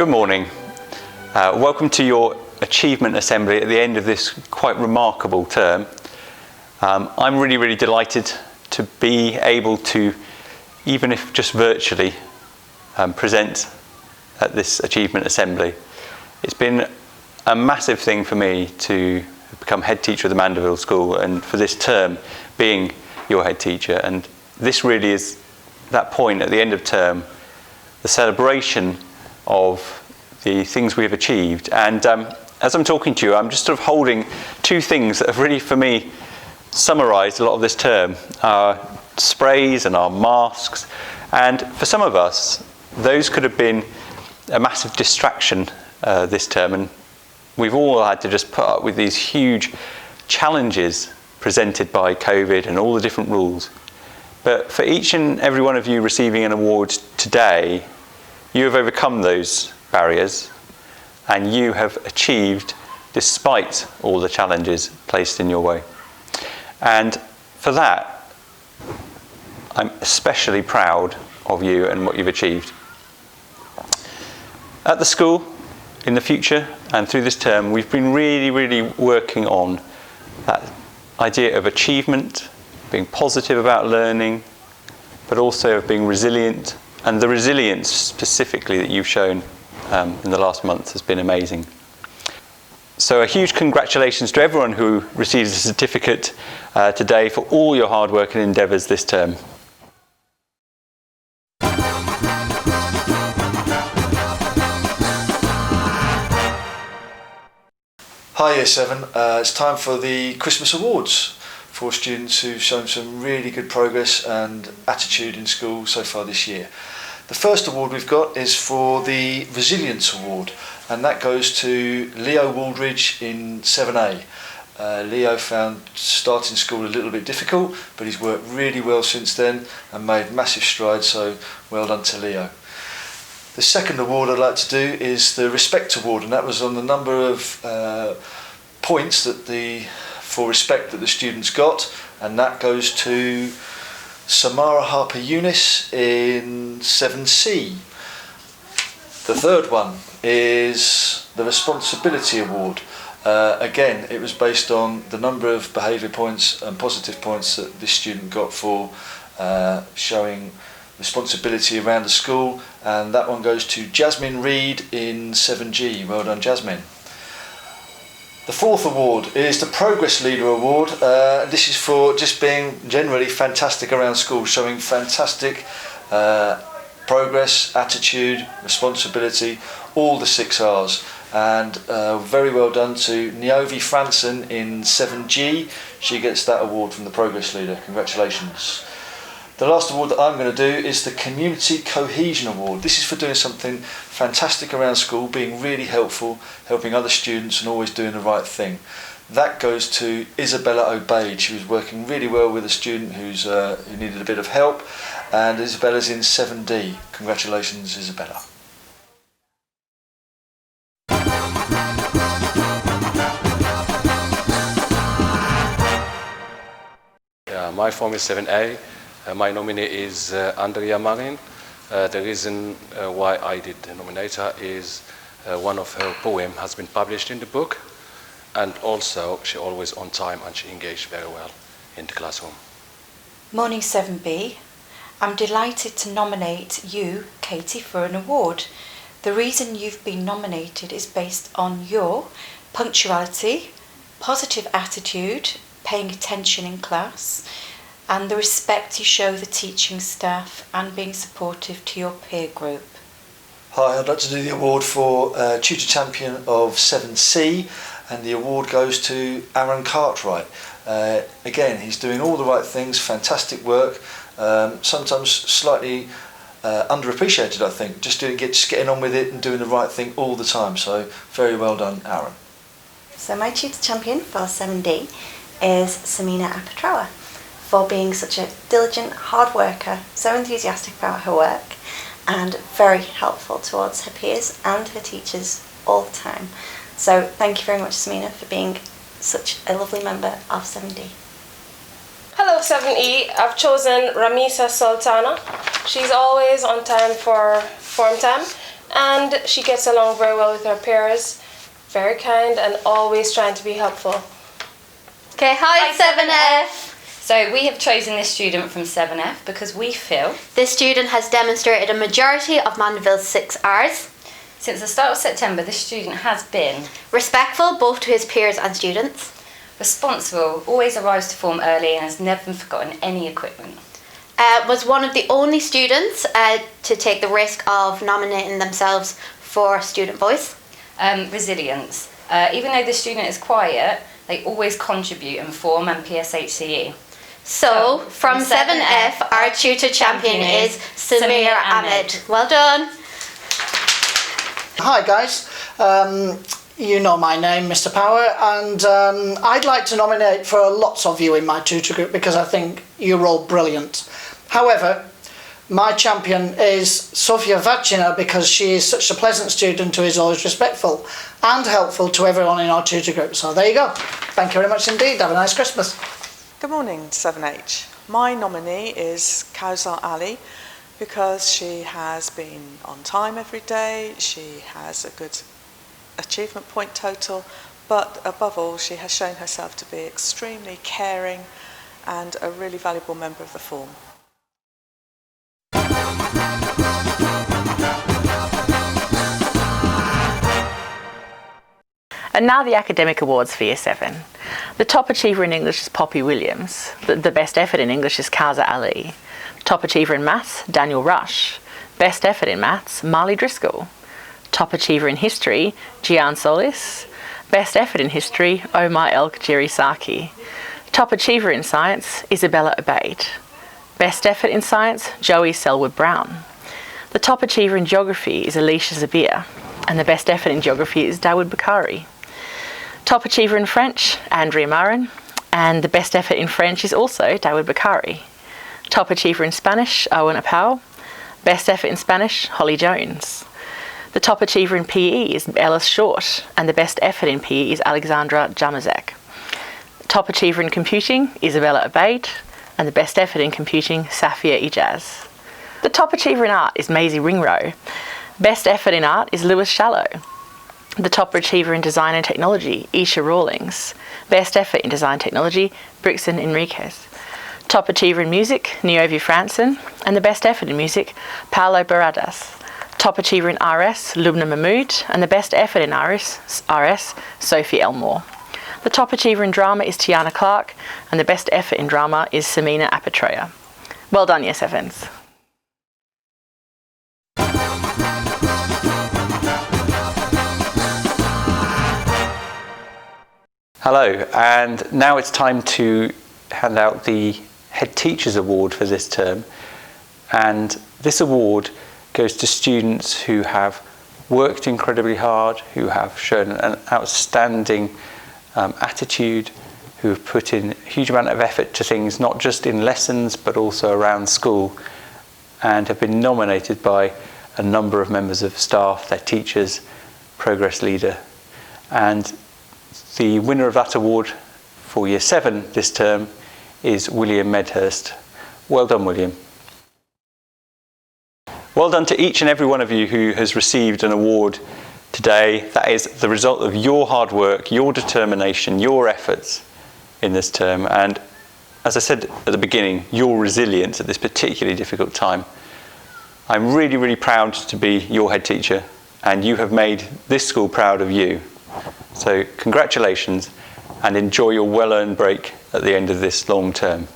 Good morning. Welcome to your Achievement Assembly at the end of this quite remarkable term. I'm really delighted to be able to, even if just virtually, present at this Achievement Assembly. It's been a massive thing for me to become head teacher of the Mandeville School and for this term being your head teacher. And this really is that point at the end of term, the celebration of the things we have achieved. And as I'm talking to you, I'm just sort of holding two things that have really, for me, summarised a lot of this term. Our sprays and our masks. And for some of us, those could have been a massive distraction this term. And we've all had to just put up with these huge challenges presented by COVID and all the different rules. But for each and every one of you receiving an award today, you have overcome those barriers and you have achieved despite all the challenges placed in your way. And for that, I'm especially proud of you and what you've achieved. At the school, in the future and through this term, we've been really working on that idea of achievement, being positive about learning, but also of being resilient. And the resilience specifically that you've shown in the last month has been amazing. So a huge congratulations to everyone who receives a certificate today for all your hard work and endeavours this term. Hi Year 7, it's time for the Christmas Awards for students who've shown some really good progress and attitude in school so far this year. The first award we've got is for the Resilience Award, and that goes to Leo Waldridge in 7A. Leo found starting school a little bit difficult, but he's worked really well since then and made massive strides, so well done to Leo. The second award I'd like to do is the Respect Award, and that was on the number of points for respect that the students got, and that goes to Samara Harper Eunice in 7C. The third one is the Responsibility Award. Again, it was based on the number of behaviour points and positive points that this student got for showing responsibility around the school, and that one goes to Jasmine Reed in 7G. Well done, Jasmine. The fourth award is the Progress Leader Award. This is for just being generally fantastic around school, showing fantastic progress, attitude, responsibility, all the 6 R's. And very well done to Niovi Franson in 7G. She gets that award from the Progress Leader. Congratulations. The last award that I'm going to do is the Community Cohesion Award. This is for doing something fantastic around school, being really helpful, helping other students and always doing the right thing. That goes to Isabella Obeid. She was working really well with a student who needed a bit of help, and Isabella's in 7D. Congratulations, Isabella. Yeah, my form is 7A. My nominee is Andrea Marin. The reason why I did nominate her is one of her poems has been published in the book, and also she always on time and she engaged very well in the classroom. Morning 7B. I'm delighted to nominate you, Katie, for an award. The reason you've been nominated is based on your punctuality, positive attitude, paying attention in class, and the respect you show the teaching staff and being supportive to your peer group. Hi, I'd like to do the award for Tutor Champion of 7C, and the award goes to Aaron Cartwright. Again, he's doing all the right things, fantastic work, sometimes slightly underappreciated, I think, just getting on with it and doing the right thing all the time, so very well done, Aaron. So my Tutor Champion for 7D is Samina Apatrawa, for being such a diligent, hard worker, so enthusiastic about her work, and very helpful towards her peers and her teachers all the time. So thank you very much, Samina, for being such a lovely member of 7D. Hello 7E, I've chosen Ramisa Sultana. She's always on time for form time, and she gets along very well with her peers, very kind and always trying to be helpful. Okay, hi 7F! So we have chosen this student from 7F because we feel This student has demonstrated a majority of Mandeville's 6 R's. since the start of September this student has been Respectful both to his peers and students. responsible, always arrives to form early and has never forgotten any equipment. Was one of the only students to take the risk of nominating themselves for Student Voice. Resilience. Even though the student is quiet, they always contribute and form and PSHCE. So, from 7F, our tutor champion is Samir Ahmed. Well done. Hi guys, you know my name, Mr. Power, and I'd like to nominate for lots of you in my tutor group because I think you're all brilliant. However, my champion is Sofia Vacina because she is such a pleasant student who is always respectful and helpful to everyone in our tutor group. So there you go. Thank you very much indeed. Have a nice Christmas. Good morning, 7H. My nominee is Kausar Ali because she has been on time every day, she has a good achievement point total, but above all, she has shown herself to be extremely caring and a really valuable member of the form. And now the academic awards for Year 7. The top achiever in English is Poppy Williams. The best effort in English is Kausar Ali. Top achiever in maths, Daniel Rush. Best effort in maths, Marley Driscoll. Top achiever in history, Gian Solis. Best effort in history, Omar El Kajiri Saki. Top achiever in science, Isabella Obaid. Best effort in science, Joey Selwood Brown. The top achiever in geography is Alicia Zabir, and the best effort in geography is Dawood Bakari. Top achiever in French, Andrea Marin, and the best effort in French is also Dawood Bakari. Top achiever in Spanish, Owen Apau. Best effort in Spanish, Holly Jones. The top achiever in PE is Ellis Short, and the best effort in PE is Alexandra Jamazek. Top achiever in computing, Isabella Obaid, and the best effort in computing, Safia Ijaz. The top achiever in art is Maisie Ringrow. Best effort in art is Lewis Shallow. The top achiever in design and technology, Isha Rawlings. Best effort in design technology, Brixton Enriquez. Top achiever in music, Niovi Franson, and the best effort in music, Paolo Baradas. Top achiever in RS, Lubna Mahmood, and the best effort in RS, Sophie Elmore. The top achiever in drama is Tiana Clark, and the best effort in drama is Samina Apatroya. Well done, Year 7s. Hello, and now it's time to hand out the Head Teachers Award for this term. And this award goes to students who have worked incredibly hard, who have shown an outstanding attitude, who have put in a huge amount of effort to things, not just in lessons, but also around school, and have been nominated by a number of members of staff, their teachers, progress leader. And the winner of that award for Year 7 this term is William Medhurst. Well done, William. Well done to each and every one of you who has received an award today. That is the result of your hard work, your determination, your efforts in this term, and as I said at the beginning, your resilience at this particularly difficult time. I'm really, really proud to be your head teacher, and you have made this school proud of you. So congratulations, and enjoy your well-earned break at the end of this long term.